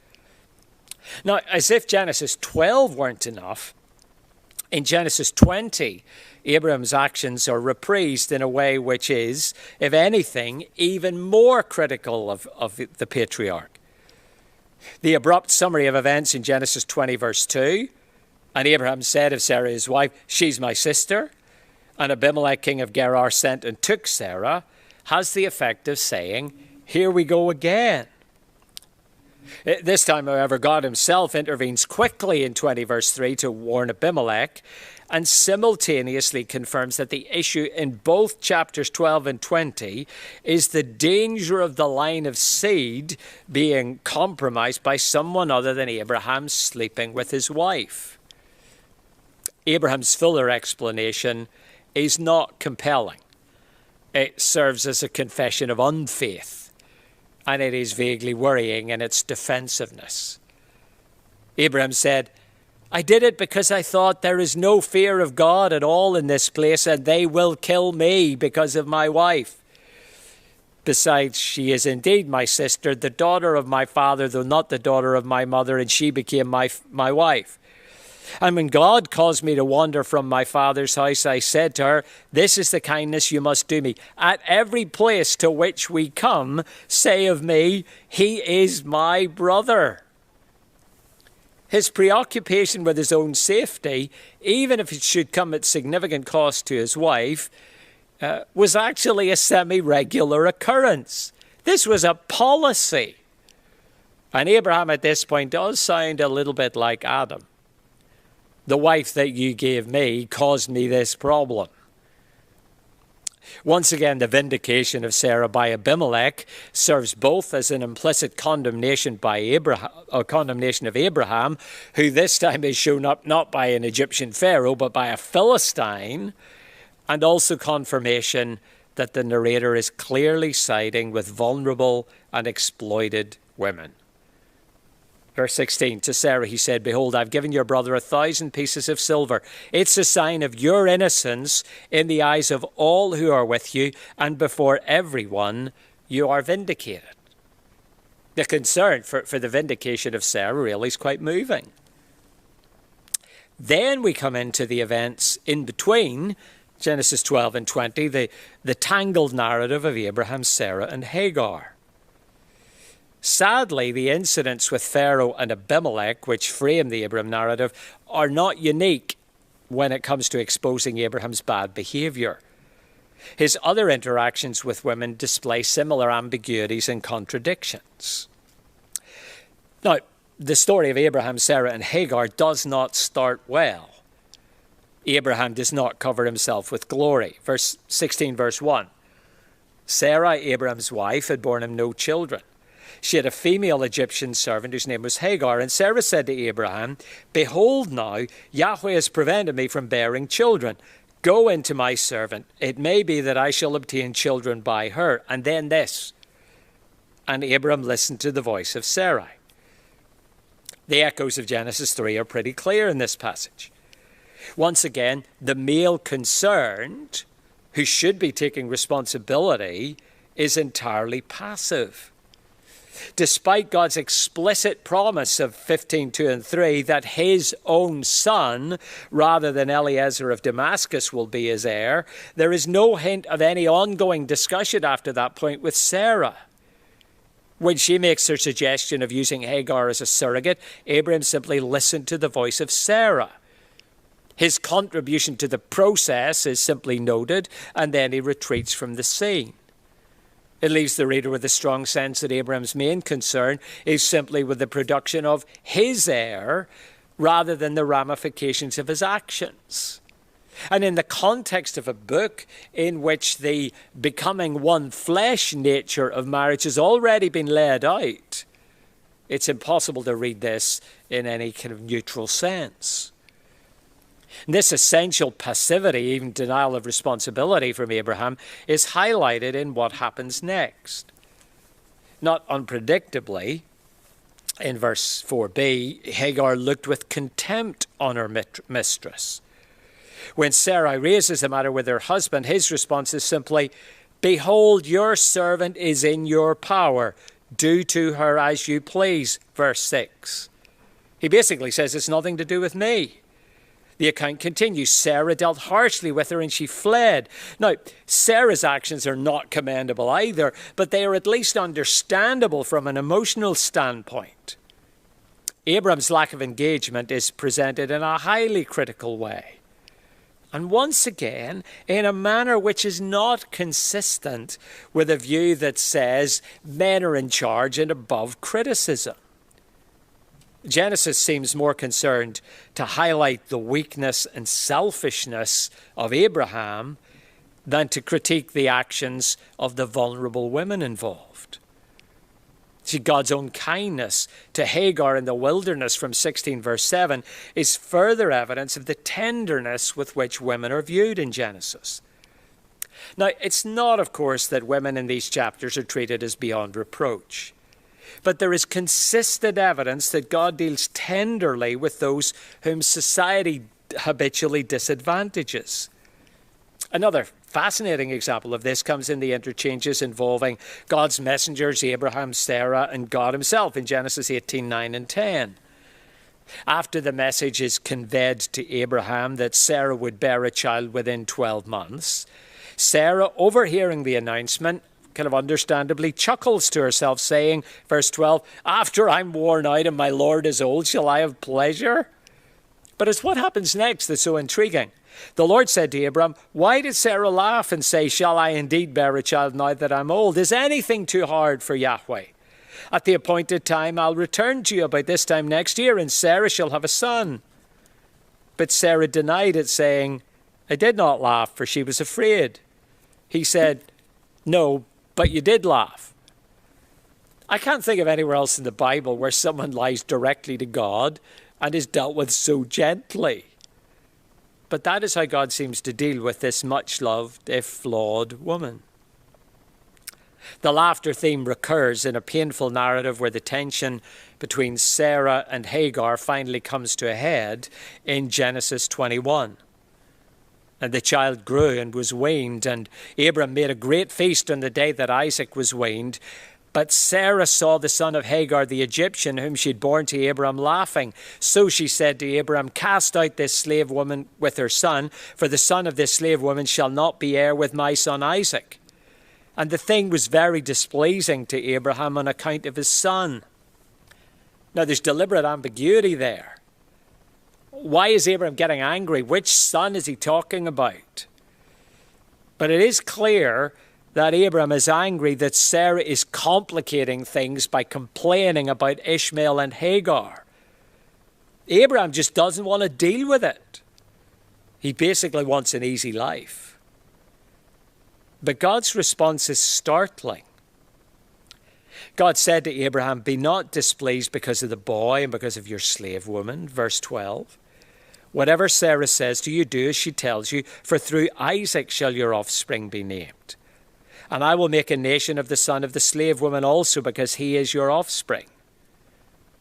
Now, as if Genesis 12 weren't enough, in Genesis 20, Abraham's actions are reprised in a way which is, if anything, even more critical of the patriarch. The abrupt summary of events in Genesis 20, verse 2, and Abraham said of Sarah his wife, she's my sister, and Abimelech, king of Gerar, sent and took Sarah, has the effect of saying, here we go again. This time, however, God himself intervenes quickly in 20 verse 3 to warn Abimelech, and simultaneously confirms that the issue in both chapters 12 and 20 is the danger of the line of seed being compromised by someone other than Abraham sleeping with his wife. Abraham's fuller explanation is not compelling. It serves as a confession of unfaith, and it is vaguely worrying in its defensiveness. Abraham said, I did it because I thought there is no fear of God at all in this place, and they will kill me because of my wife. Besides, she is indeed my sister, the daughter of my father, though not the daughter of my mother, and she became my wife. And when God caused me to wander from my father's house, I said to her, this is the kindness you must do me. At every place to which we come, say of me, he is my brother. His preoccupation with his own safety, even if it should come at significant cost to his wife, was actually a semi-regular occurrence. This was a policy. And Abraham at this point does sound a little bit like Adam. The wife that you gave me caused me this problem. Once again, the vindication of Sarah by Abimelech serves both as an implicit condemnation by Abraham, or condemnation of Abraham, who this time is shown up not by an Egyptian pharaoh, but by a Philistine, and also confirmation that the narrator is clearly siding with vulnerable and exploited women. Verse 16, to Sarah he said, behold, I've given your brother 1,000 pieces of silver. It's a sign of your innocence in the eyes of all who are with you, and before everyone you are vindicated. The concern for the vindication of Sarah really is quite moving. Then we come into the events in between Genesis 12 and 20, the tangled narrative of Abraham, Sarah, and Hagar. Sadly, the incidents with Pharaoh and Abimelech, which frame the Abraham narrative, are not unique when it comes to exposing Abraham's bad behavior. His other interactions with women display similar ambiguities and contradictions. Now, the story of Abraham, Sarah, and Hagar does not start well. Abraham does not cover himself with glory. Verse 16, verse 1. Sarah, Abraham's wife, had borne him no children. She had a female Egyptian servant whose name was Hagar. And Sarah said to Abraham, behold now, Yahweh has prevented me from bearing children. Go into my servant. It may be that I shall obtain children by her. And then this. And Abram listened to the voice of Sarai. The echoes of Genesis 3 are pretty clear in this passage. Once again, the male concerned, who should be taking responsibility, is entirely passive. Despite God's explicit promise of 15:2 and 3 that his own son, rather than Eliezer of Damascus, will be his heir, there is no hint of any ongoing discussion after that point with Sarah. When she makes her suggestion of using Hagar as a surrogate, Abraham simply listened to the voice of Sarah. His contribution to the process is simply noted, and then he retreats from the scene. It leaves the reader with a strong sense that Abraham's main concern is simply with the production of his heir rather than the ramifications of his actions. And in the context of a book in which the becoming one flesh nature of marriage has already been laid out, it's impossible to read this in any kind of neutral sense. And this essential passivity, even denial of responsibility from Abraham, is highlighted in what happens next. Not unpredictably, in verse 4b, Hagar looked with contempt on her mistress. When Sarai raises the matter with her husband, his response is simply, behold, your servant is in your power. Do to her as you please. Verse 6. He basically says it's nothing to do with me. The account continues. Sarah dealt harshly with her and she fled. Now, Sarah's actions are not commendable either, but they are at least understandable from an emotional standpoint. Abram's lack of engagement is presented in a highly critical way. And once again, in a manner which is not consistent with a view that says men are in charge and above criticism. Genesis seems more concerned to highlight the weakness and selfishness of Abraham than to critique the actions of the vulnerable women involved. See, God's own kindness to Hagar in the wilderness from 16 verse 7 is further evidence of the tenderness with which women are viewed in Genesis. Now, it's not, of course, that women in these chapters are treated as beyond reproach. But there is consistent evidence that God deals tenderly with those whom society habitually disadvantages. Another fascinating example of this comes in the interchanges involving God's messengers, Abraham, Sarah, and God himself in Genesis 18, 9, and 10. After the message is conveyed to Abraham that Sarah would bear a child within 12 months, Sarah, overhearing the announcement, kind of understandably chuckles to herself, saying, verse 12, "After I'm worn out and my Lord is old, shall I have pleasure?" But it's what happens next that's so intriguing. The Lord said to Abram, "Why did Sarah laugh and say, 'Shall I indeed bear a child now that I'm old?' Is anything too hard for Yahweh? At the appointed time, I'll return to you about this time next year, and Sarah shall have a son." But Sarah denied it, saying, "I did not laugh, for she was afraid." He said, "No, but you did laugh." I can't think of anywhere else in the Bible where someone lies directly to God and is dealt with so gently. But that is how God seems to deal with this much-loved, if flawed, woman. The laughter theme recurs in a painful narrative where the tension between Sarah and Hagar finally comes to a head in Genesis 21. And the child grew and was weaned, and Abram made a great feast on the day that Isaac was weaned. But Sarah saw the son of Hagar the Egyptian, whom she had borne to Abram, laughing. So she said to Abram, "Cast out this slave woman with her son, for the son of this slave woman shall not be heir with my son Isaac." And the thing was very displeasing to Abraham on account of his son. Now there's deliberate ambiguity there. Why is Abraham getting angry? Which son is he talking about? But it is clear that Abraham is angry that Sarah is complicating things by complaining about Ishmael and Hagar. Abraham just doesn't want to deal with it. He basically wants an easy life. But God's response is startling. God said to Abraham, "Be not displeased because of the boy and because of your slave woman." Verse 12. "Whatever Sarah says to you, do as she tells you, for through Isaac shall your offspring be named. And I will make a nation of the son of the slave woman also, because he is your offspring."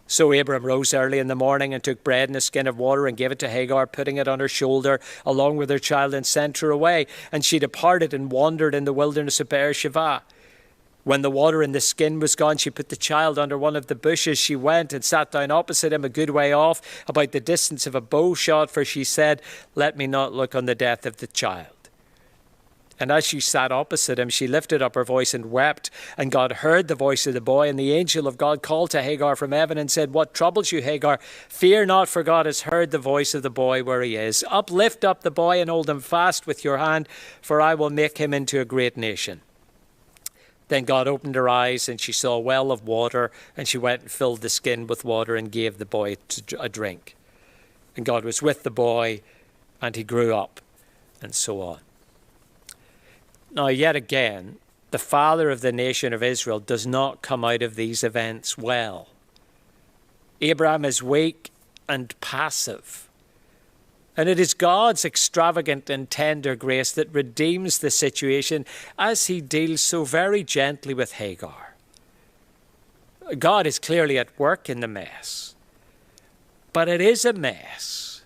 So Abram rose early in the morning and took bread and a skin of water and gave it to Hagar, putting it on her shoulder along with her child, and sent her away. And she departed and wandered in the wilderness of Beersheba. When the water in the skin was gone, she put the child under one of the bushes. She went and sat down opposite him a good way off, about the distance of a bow shot, for she said, "Let me not look on the death of the child." And as she sat opposite him, she lifted up her voice and wept. And God heard the voice of the boy, and the angel of God called to Hagar from heaven and said, "What troubles you, Hagar? Fear not, for God has heard the voice of the boy where he is. Lift up the boy and hold him fast with your hand, for I will make him into a great nation." Then God opened her eyes, and she saw a well of water, and she went and filled the skin with water and gave the boy a drink. And God was with the boy, and he grew up, and so on. Now, yet again, the father of the nation of Israel does not come out of these events well. Abraham is weak and passive. And it is God's extravagant and tender grace that redeems the situation as he deals so very gently with Hagar. God is clearly at work in the mess. But it is a mess.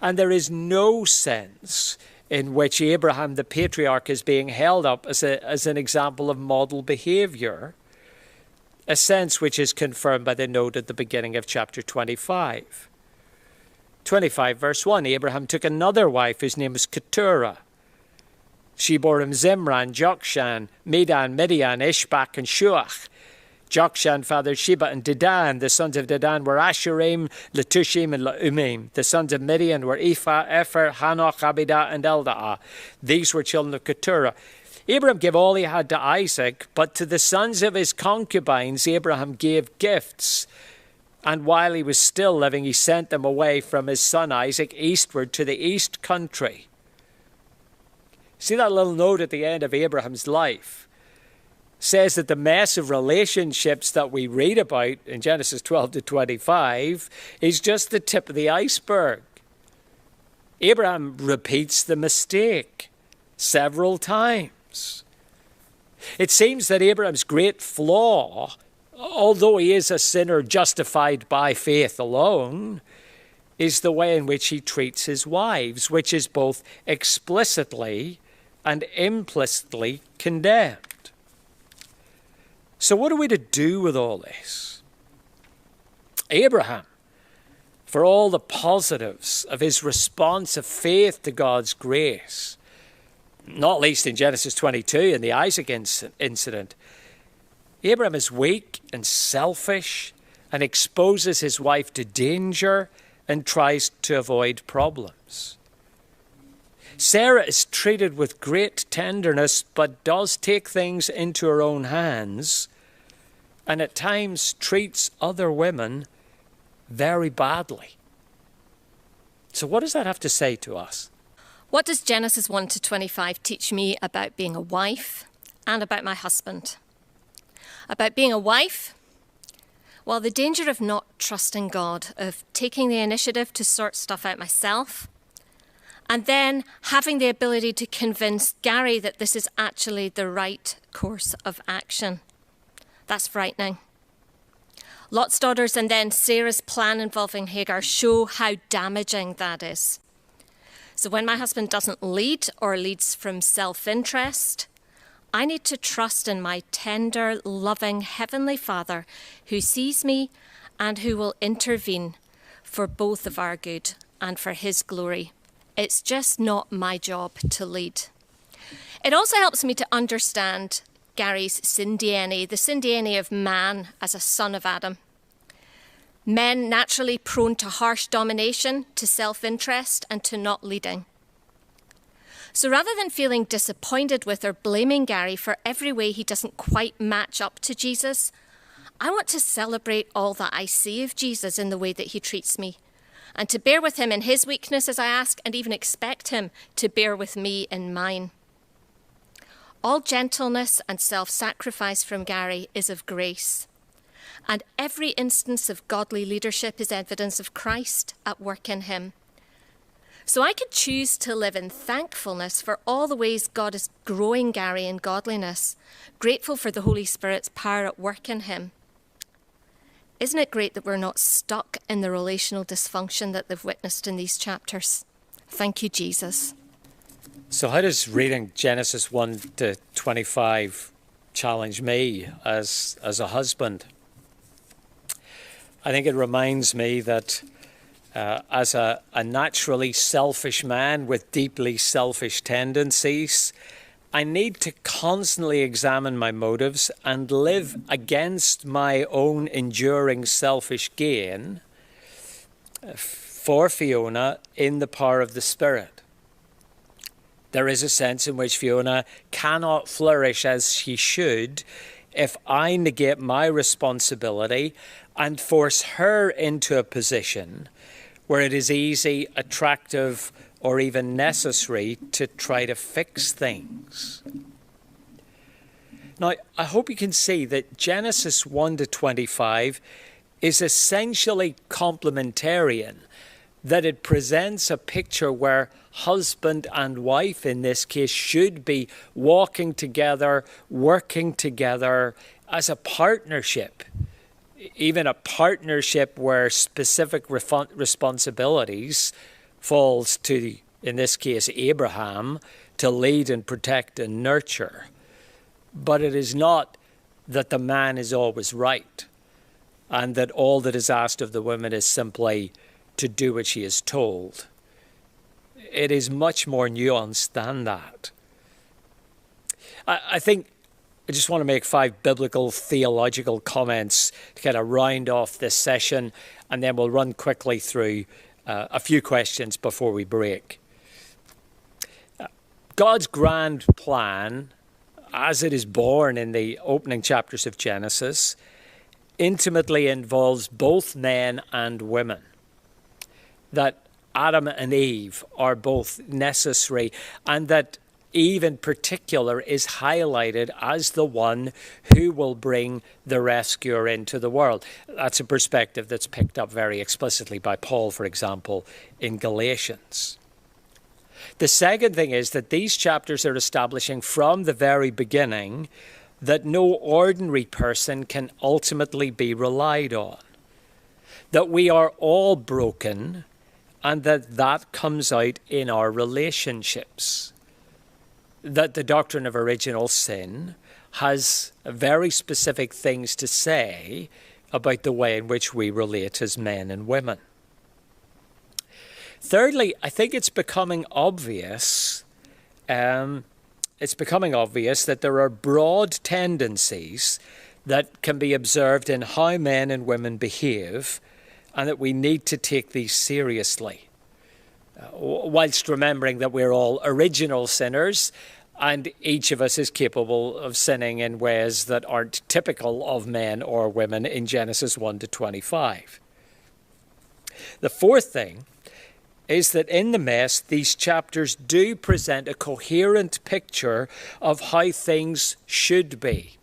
And there is no sense in which Abraham, the patriarch, is being held up as an example of model behavior, a sense which is confirmed by the note at the beginning of chapter 25. 25 verse 1, Abraham took another wife whose name was Keturah. She bore him Zimran, Jokshan, Medan, Midian, Ishbak, and Shuach. Jokshan fathered Sheba and Dedan. The sons of Dedan were Ashurim, Letushim, and Leumim. The sons of Midian were Ephah, Epher, Hanoch, Abidah, and Eldaah. These were children of Keturah. Abraham gave all he had to Isaac, but to the sons of his concubines Abraham gave gifts. And while he was still living, he sent them away from his son Isaac eastward to the east country. See that little note at the end of Abraham's life? Says that the mess of relationships that we read about in Genesis 12 to 25 is just the tip of the iceberg. Abraham repeats the mistake several times. It seems that Abraham's great flaw, although he is a sinner justified by faith alone, is the way in which he treats his wives, which is both explicitly and implicitly condemned. So what are we to do with all this? Abraham, for all the positives of his response of faith to God's grace, not least in Genesis 22 and the Isaac incident, Abraham is weak and selfish and exposes his wife to danger and tries to avoid problems. Sarah is treated with great tenderness, but does take things into her own hands and at times treats other women very badly. So what does that have to say to us? What does Genesis 1 to 25 teach me about being a wife and about my husband? About being a wife, well, the danger of not trusting God, of taking the initiative to sort stuff out myself, and then having the ability to convince Gary that this is actually the right course of action. That's frightening. Lot's daughters and then Sarah's plan involving Hagar show how damaging that is. So when my husband doesn't lead or leads from self-interest, I need to trust in my tender, loving Heavenly Father who sees me and who will intervene for both of our good and for his glory. It's just not my job to lead. It also helps me to understand Gary's sin DNA, the sin DNA of man as a son of Adam. Men naturally prone to harsh domination, to self-interest, and to not leading. So rather than feeling disappointed with or blaming Gary for every way he doesn't quite match up to Jesus, I want to celebrate all that I see of Jesus in the way that he treats me, and to bear with him in his weakness as I ask, and even expect him to bear with me in mine. All gentleness and self-sacrifice from Gary is of grace, and every instance of godly leadership is evidence of Christ at work in him. So I could choose to live in thankfulness for all the ways God is growing Gary in godliness, grateful for the Holy Spirit's power at work in him. Isn't it great that we're not stuck in the relational dysfunction that they've witnessed in these chapters? Thank you, Jesus. So how does reading Genesis 1 to 25 challenge me as a husband? I think it reminds me that as a naturally selfish man with deeply selfish tendencies, I need to constantly examine my motives and live against my own enduring selfish gain for Fiona in the power of the Spirit. There is a sense in which Fiona cannot flourish as she should if I negate my responsibility and force her into a position where it is easy, attractive, or even necessary to try to fix things. Now, I hope you can see that Genesis 1 to 25 is essentially complementarian, that it presents a picture where husband and wife, in this case, should be walking together, working together as a partnership, even a partnership where specific responsibilities falls to, in this case, Abraham, to lead and protect and nurture. But it is not that the man is always right and that all that is asked of the woman is simply to do what she is told. It is much more nuanced than that. I think I just want to make 5 biblical theological comments to kind of round off this session, and then we'll run quickly through a few questions before we break. God's grand plan, as it is born in the opening chapters of Genesis, intimately involves both men and women. That Adam and Eve are both necessary, and that Eve in particular is highlighted as the one who will bring the rescuer into the world. That's a perspective that's picked up very explicitly by Paul, for example, in Galatians. The second thing is that these chapters are establishing from the very beginning that no ordinary person can ultimately be relied on. That we are all broken, and that comes out in our relationships. That the doctrine of original sin has very specific things to say about the way in which we relate as men and women. Thirdly, I think it's becoming obvious that there are broad tendencies that can be observed in how men and women behave, and that we need to take these seriously, whilst remembering that we're all original sinners, and each of us is capable of sinning in ways that aren't typical of men or women in Genesis 1 to 25. The fourth thing is that in the mess, these chapters do present a coherent picture of how things should be.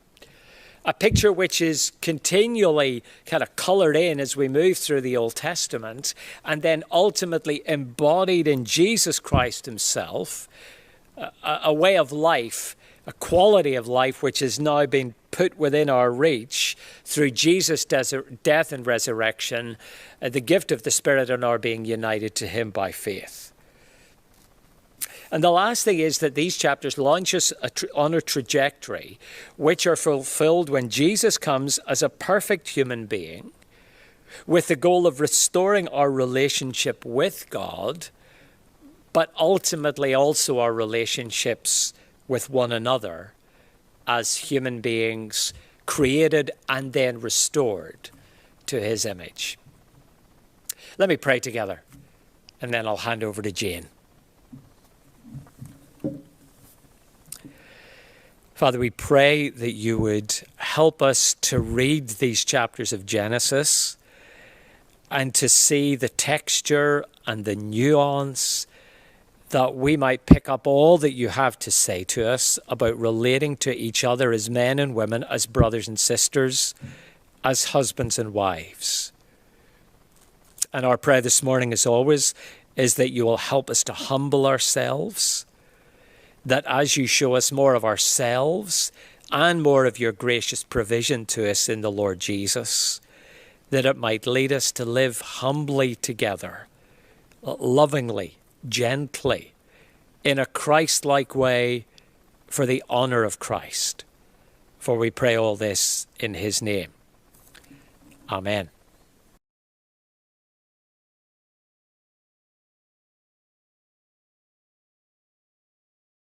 A picture which is continually kind of coloured in as we move through the Old Testament, and then ultimately embodied in Jesus Christ himself, a way of life, a quality of life which has now been put within our reach through Jesus' death and resurrection, the gift of the Spirit and our being united to him by faith. And the last thing is that these chapters launch us on a trajectory which are fulfilled when Jesus comes as a perfect human being with the goal of restoring our relationship with God, but ultimately also our relationships with one another as human beings created and then restored to his image. Let me pray together, and then I'll hand over to Jane. Father, we pray that you would help us to read these chapters of Genesis and to see the texture and the nuance, that we might pick up all that you have to say to us about relating to each other as men and women, as brothers and sisters, as husbands and wives. And our prayer this morning, as always, is that you will help us to humble ourselves, that as you show us more of ourselves and more of your gracious provision to us in the Lord Jesus, that it might lead us to live humbly together, lovingly, gently, in a Christ-like way for the honour of Christ. For we pray all this in his name. Amen.